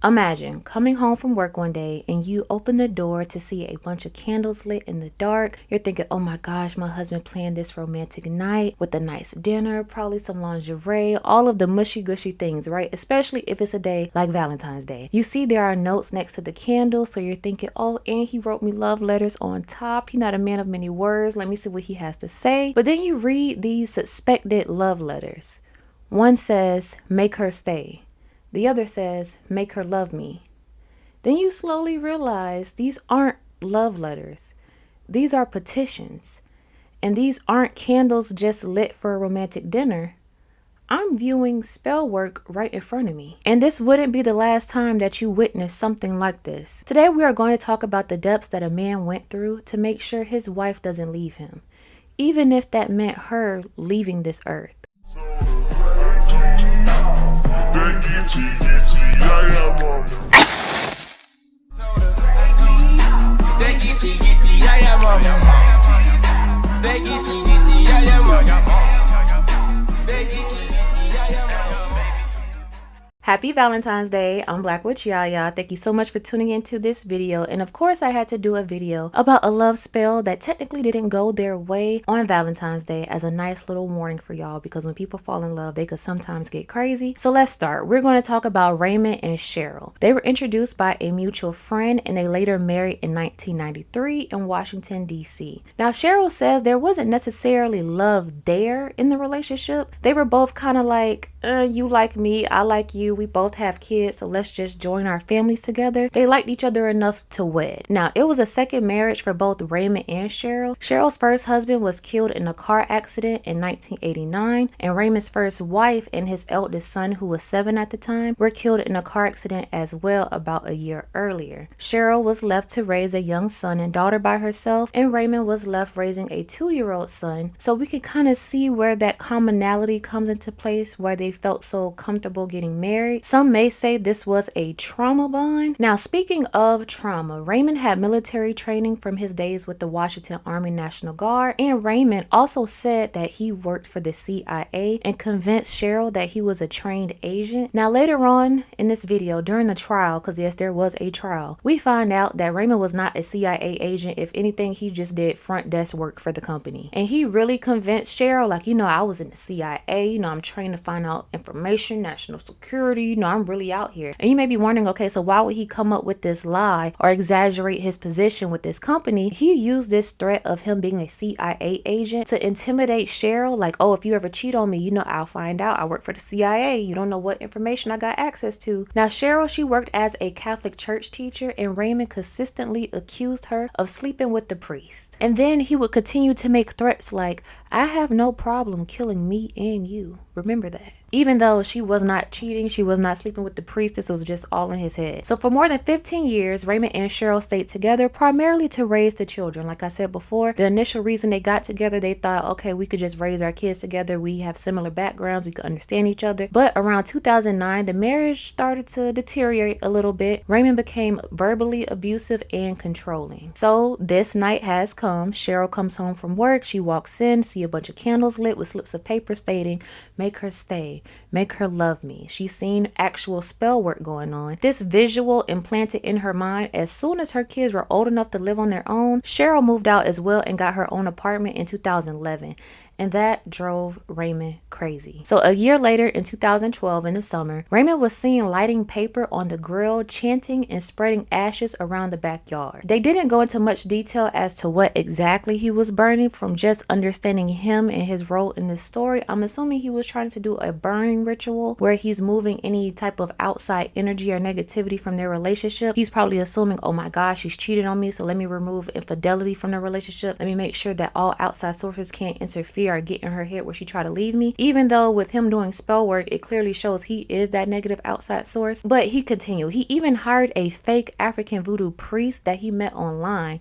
Imagine coming home from work one day and you open the door to see a bunch of candles lit in the dark. You're thinking, oh my gosh, my husband planned this romantic night with a nice dinner, probably some lingerie, all of the mushy gushy things, right? Especially if it's a day like Valentine's Day. You see there are notes next to the candle, so you're thinking, oh, and he wrote me love letters on top. He's not a man of many words. Let me see what he has to say. But then you read these suspected love letters. One says, make her stay. The other says, make her love me. Then you slowly realize these aren't love letters. These are petitions. And these aren't candles just lit for a romantic dinner. I'm viewing spell work right in front of me. And this wouldn't be the last time that you witness something like this. Today we are going to talk about the depths that a man went through to make sure his wife doesn't leave him, even if that meant her leaving this earth. Happy Valentine's Day. I'm BlaqueWitchYaya. Thank you so much for tuning into this video. And of course, I had to do a video about a love spell that technically didn't go their way on Valentine's Day as a nice little warning for y'all, because when people fall in love, they could sometimes get crazy. So let's start. We're going to talk about Raymond and Cheryl. They were introduced by a mutual friend and they later married in 1993 in Washington, D.C. Now, Cheryl says there wasn't necessarily love there in the relationship. They were both kind of like, you like me, I like you. We both have kids, so let's just join our families together. They liked each other enough to wed. Now, it was a second marriage for both Raymond and Cheryl. Cheryl's first husband was killed in a car accident in 1989, and Raymond's first wife and his eldest son, who was 7 at the time, were killed in a car accident as well about a year earlier. Cheryl was left to raise a young son and daughter by herself, and Raymond was left raising a 2-year-old son. So we can kind of see where that commonality comes into place, where they felt so comfortable getting married. Some may say this was a trauma bond. Now, speaking of trauma, Raymond had military training from his days with the Washington Army National Guard, and Raymond also said that he worked for the CIA and convinced Cheryl that he was a trained agent. Now, later on in this video, during the trial, because yes, there was a trial, we find out that Raymond was not a CIA agent. If anything, he just did front desk work for the company. And he really convinced Cheryl, like, I was in the CIA, I'm trained to find out information, national security, I'm really out here. And you may be wondering, okay, so why would he come up with this lie or exaggerate his position with this company? He used this threat of him being a CIA agent to intimidate Cheryl, like, oh, if you ever cheat on me, I'll find out. I work for the CIA. You don't know what information I got access to. Now, Cheryl, she worked as a Catholic church teacher, and Raymond consistently accused her of sleeping with the priest. And then he would continue to make threats like, I have no problem killing me and you. Remember that. Even though she was not cheating, she was not sleeping with the priest, this was just all in his head. So for more than 15 years, Raymond and Cheryl stayed together primarily to raise the children. Like I said before, the initial reason they got together, they thought, okay, we could just raise our kids together. We have similar backgrounds. We could understand each other. But around 2009, the marriage started to deteriorate a little bit. Raymond became verbally abusive and controlling. So this night has come. Cheryl comes home from work. She walks in, see a bunch of candles lit with slips of paper stating, make her stay, make her love me. She's seen actual spell work going on. This visual implanted in her mind. As soon as her kids were old enough to live on their own, Cheryl moved out as well and got her own apartment in 2011. And that drove Raymond crazy. So a year later, in 2012, in the summer, Raymond was seen lighting paper on the grill, chanting and spreading ashes around the backyard. They didn't go into much detail as to what exactly he was burning. From just understanding him and his role in this story, I'm assuming he was trying to do a burning ritual where he's moving any type of outside energy or negativity from their relationship. He's probably assuming, oh my gosh, she's cheated on me, so let me remove infidelity from the relationship. Let me make sure that all outside sources can't interfere or get in her head where she tried to leave me. Even though with him doing spell work, it clearly shows he is that negative outside source. But he continued. He even hired a fake African voodoo priest that he met online,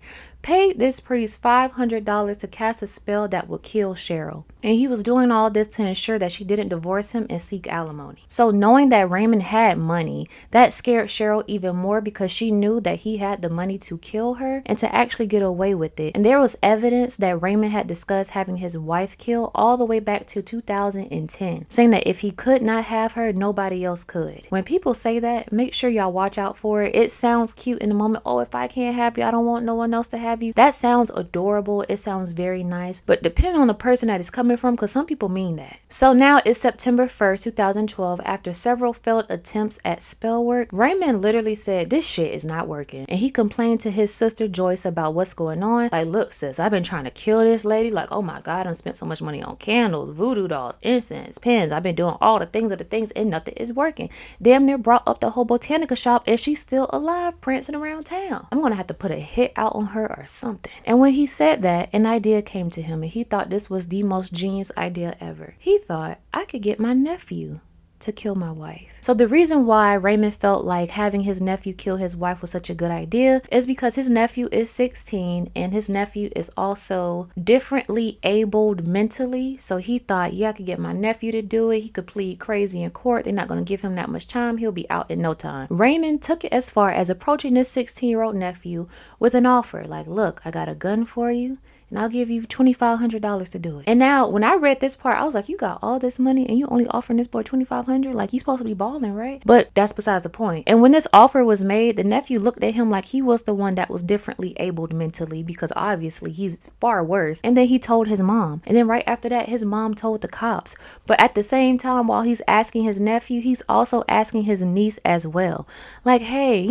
paid this priest $500 to cast a spell that would kill Cheryl. And he was doing all this to ensure that she didn't divorce him and seek alimony. So knowing that Raymond had money, that scared Cheryl even more because she knew that he had the money to kill her and to actually get away with it. And there was evidence that Raymond had discussed having his wife killed all the way back to 2010, saying that if he could not have her, nobody else could. When people say that, make sure y'all watch out for it. It sounds cute in the moment. Oh, if I can't have you, I don't want no one else to have you. That sounds adorable. It sounds very nice. But depending on the person that is coming from, because some people mean that. So now it's September 1st, 2012. After several failed attempts at spell work, Raymond literally said, this shit is not working. And he complained to his sister Joyce about what's going on. Like, look, sis, I've been trying to kill this lady. Like, oh my God, I done spent so much money on candles, voodoo dolls, incense, pens. I've been doing all the things and nothing is working. Damn near brought up the whole botanica shop and she's still alive, prancing around town. I'm gonna have to put a hit out on her or something. And when he said that, an idea came to him and he thought this was the most genius idea ever. He thought, I could get my nephew to kill my wife. So the reason why Raymond felt like having his nephew kill his wife was such a good idea is because his nephew is 16 and his nephew is also differently abled mentally. So he thought, yeah, I could get my nephew to do it. He could plead crazy in court. They're not going to give him that much time. He'll be out in no time. Raymond took it as far as approaching this 16-year-old nephew with an offer like, look, I got a gun for you and I'll give you $2,500 to do it. And now when I read this part, I was like, you got all this money and you only offering this boy $2,500? Like, he's supposed to be balling, right? But that's besides the point. And when this offer was made, the nephew looked at him like he was the one that was differently abled mentally, because obviously he's far worse. And then he told his mom. And then right after that, his mom told the cops. But at the same time, while he's asking his nephew, he's also asking his niece as well. Like, hey,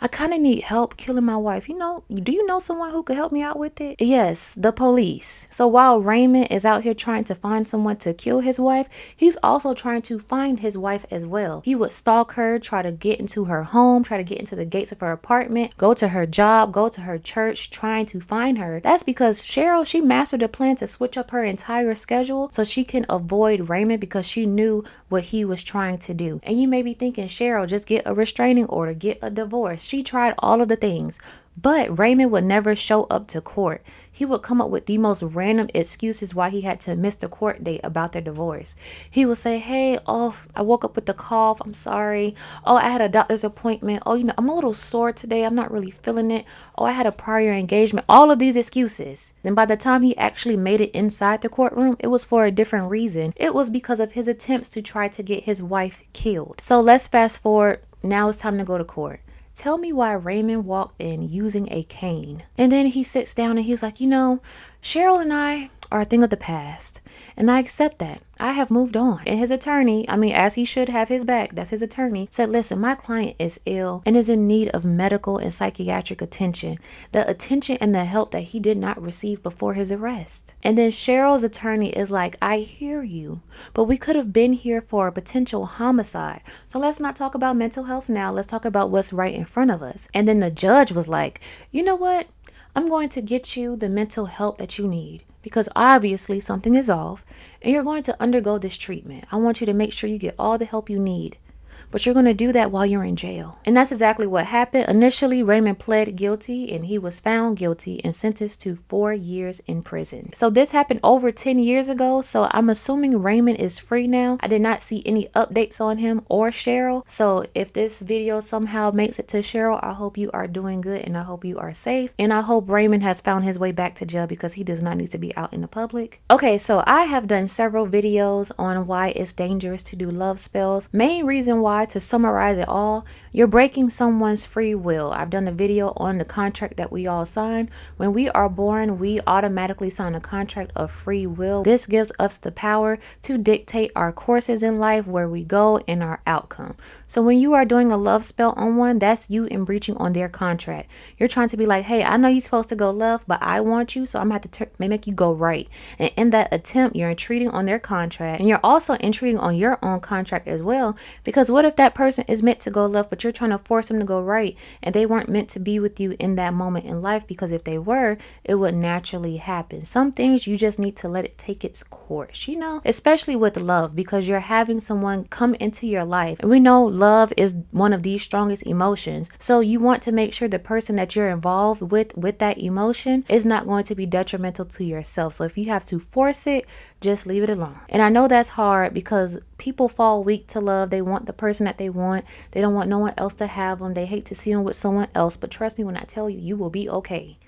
I kind of need help killing my wife. Do you know someone who could help me out with it? Yes, the police. So while Raymond is out here trying to find someone to kill his wife, he's also trying to find his wife as well. He would stalk her, try to get into her home, try to get into the gates of her apartment, go to her job, go to her church, trying to find her. That's because Cheryl, she mastered a plan to switch up her entire schedule so she can avoid Raymond, because she knew what he was trying to do. And you may be thinking, Cheryl, just get a restraining order, get a divorce. She tried all of the things, but Raymond would never show up to court. He would come up with the most random excuses why he had to miss the court date about their divorce. He would say, hey, I woke up with a cough. I'm sorry. Oh, I had a doctor's appointment. Oh, I'm a little sore today. I'm not really feeling it. Oh, I had a prior engagement. All of these excuses. And by the time he actually made it inside the courtroom, it was for a different reason. It was because of his attempts to try to get his wife killed. So let's fast forward. Now it's time to go to court. Tell me why Raymond walked in using a cane. And then he sits down and he's like, Cheryl and I are a thing of the past. And I accept that. I have moved on. And his attorney, as he should have his back, that's his attorney, said, listen, my client is ill and is in need of medical and psychiatric attention. The attention and the help that he did not receive before his arrest. And then Cheryl's attorney is like, I hear you, but we could have been here for a potential homicide. So let's not talk about mental health now. Let's talk about what's right in front of us. And then the judge was like, you know what? I'm going to get you the mental help that you need, because obviously something is off and you're going to undergo this treatment. I want you to make sure you get all the help you need. But you're going to do that while you're in jail. And that's exactly what happened. Initially, Raymond pled guilty and he was found guilty and sentenced to 4 years in prison. So this happened over 10 years ago. So I'm assuming Raymond is free now. I did not see any updates on him or Cheryl. So if this video somehow makes it to Cheryl, I hope you are doing good and I hope you are safe. And I hope Raymond has found his way back to jail, because he does not need to be out in the public. Okay, so I have done several videos on why it's dangerous to do love spells. Main reason why, to summarize it all, you're breaking someone's free will. I've done a video on the contract that we all sign. When we are born, we automatically sign a contract of free will. This gives us the power to dictate our courses in life, where we go, and our outcome. So when you are doing a love spell on one, that's you in breaching on their contract. You're trying to be like, hey, I know you're supposed to go left, but I want you, so I'm gonna have to make you go right. And in that attempt, you're intruding on their contract, and you're also intruding on your own contract as well. Because what if that person is meant to go left, but you're trying to force them to go right, and they weren't meant to be with you in that moment in life? Because if they were, it would naturally happen. Some things you just need to let it take its course, especially with love, because you're having someone come into your life. And we know love is one of the strongest emotions. So you want to make sure the person that you're involved with that emotion is not going to be detrimental to yourself. So if you have to force it, just leave it alone. And I know that's hard because people fall weak to love. They want the person that they want. They don't want no one else to have them. They hate to see them with someone else. But trust me when I tell you, you will be okay.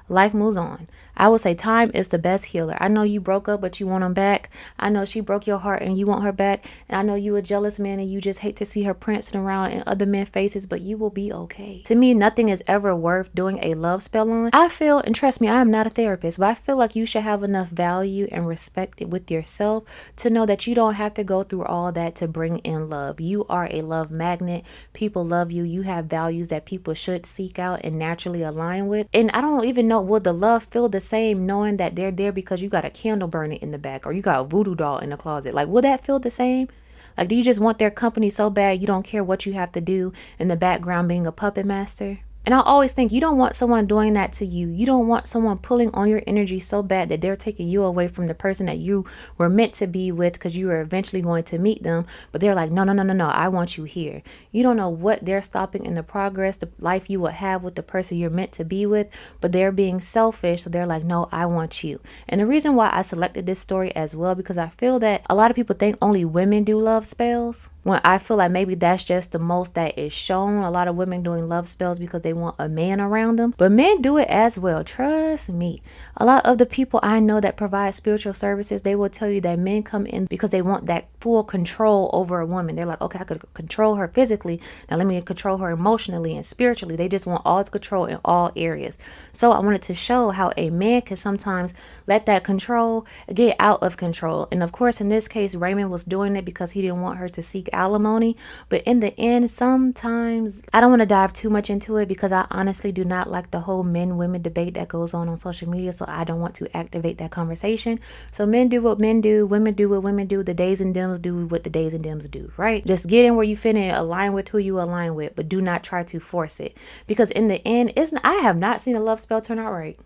Life moves on. I would say time is the best healer. I know you broke up, but you want them back. I know she broke your heart and you want her back. And I know you a jealous man and you just hate to see her prancing around in other men's faces, but you will be okay. To me, nothing is ever worth doing a love spell on. I feel, and trust me, I am not a therapist, but I feel like you should have enough value and respect with yourself to know that you don't have to go through all that to bring in love. You are a love magnet. People love you. You have values that people should seek out and naturally align with. And I don't even know, will the love feel the same knowing that they're there because you got a candle burning in the back or you got a voodoo doll in the closet? Like, will that feel the same? Like, do you just want their company so bad you don't care what you have to do in the background being a puppet master? And I always think you don't want someone doing that to you. You don't want someone pulling on your energy so bad that they're taking you away from the person that you were meant to be with because you were eventually going to meet them. But they're like, no, no, no, no, no, I want you here. You don't know what they're stopping in the progress, the life you will have with the person you're meant to be with. But they're being selfish. So they're like, no, I want you. And the reason why I selected this story as well, because I feel that a lot of people think only women do love spells. When I feel like maybe that's just the most that is shown. A lot of women doing love spells because they want a man around them. But men do it as well. Trust me. A lot of the people I know that provide spiritual services, they will tell you that men come in because they want that full control over a woman. They're like, okay, I could control her physically. Now let me control her emotionally and spiritually. They just want all the control in all areas. So I wanted to show how a man can sometimes let that control get out of control. And of course, in this case, Raymond was doing it because he didn't want her to seek alimony. But in the end, sometimes I don't want to dive too much into it because I honestly do not like the whole men-women debate that goes on social media. So I don't want to activate that conversation. So men do what men do, women do what women do, the days and dems do what the days and dems do, right? Just get in where you fit in, align with who you align with, but do not try to force it. Because in the end, I have not seen a love spell turn out right.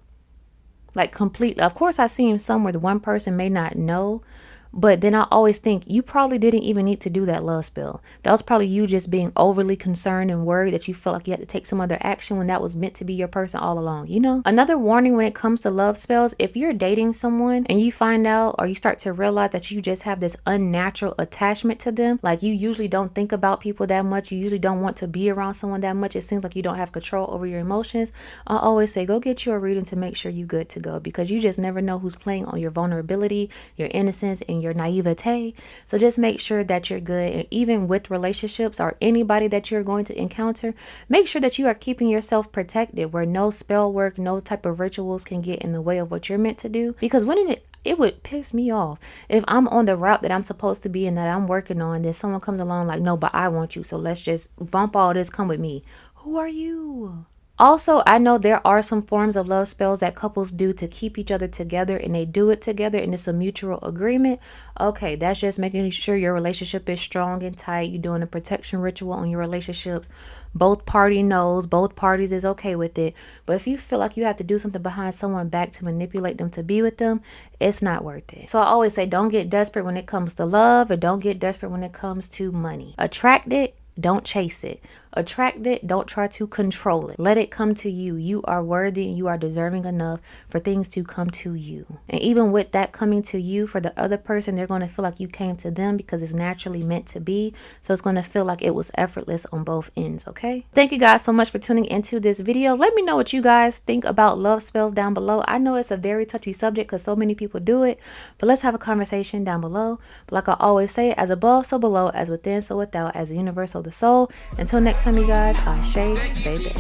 Like completely. Of course, I've seen some where the one person may not know. But then I always think you probably didn't even need to do that love spell. That was probably you just being overly concerned and worried that you felt like you had to take some other action when that was meant to be your person all along, you know? Another warning when it comes to love spells, if you're dating someone and you find out or you start to realize that you just have this unnatural attachment to them, like you usually don't think about people that much, you usually don't want to be around someone that much, it seems like you don't have control over your emotions, I always say go get you a reading to make sure you're good to go, because you just never know who's playing on your vulnerability, your innocence, and your naivete. So just make sure that you're good. And even with relationships or anybody that you're going to encounter, make sure that you are keeping yourself protected, where no spell work, no type of rituals can get in the way of what you're meant to do. Because when it would piss me off if I'm on the route that I'm supposed to be and that I'm working on, then someone comes along like, no, but I want you, so let's just bump all this, come with me. Who are you? Also, I know there are some forms of love spells that couples do to keep each other together, and they do it together and it's a mutual agreement. Okay, that's just making sure your relationship is strong and tight. You're doing a protection ritual on your relationships. Both party knows, both parties is okay with it. But if you feel like you have to do something behind someone's back to manipulate them to be with them, it's not worth it. So I always say don't get desperate when it comes to love, or don't get desperate when it comes to money. Attract it, don't chase it. Attract it, don't try to control it. Let it come to you. You are worthy and you are deserving enough for things to come to you. And even with that coming to you, for the other person, they're going to feel like you came to them because it's naturally meant to be. So it's going to feel like it was effortless on both ends, okay? Thank you guys so much for tuning into this video. Let me know what you guys think about love spells down below. I know it's a very touchy subject because so many people do it, but let's have a conversation down below. But like I always say, as above, so below, as within, so without, as the universe of the soul. Until next time, you guys, Ashe, baby.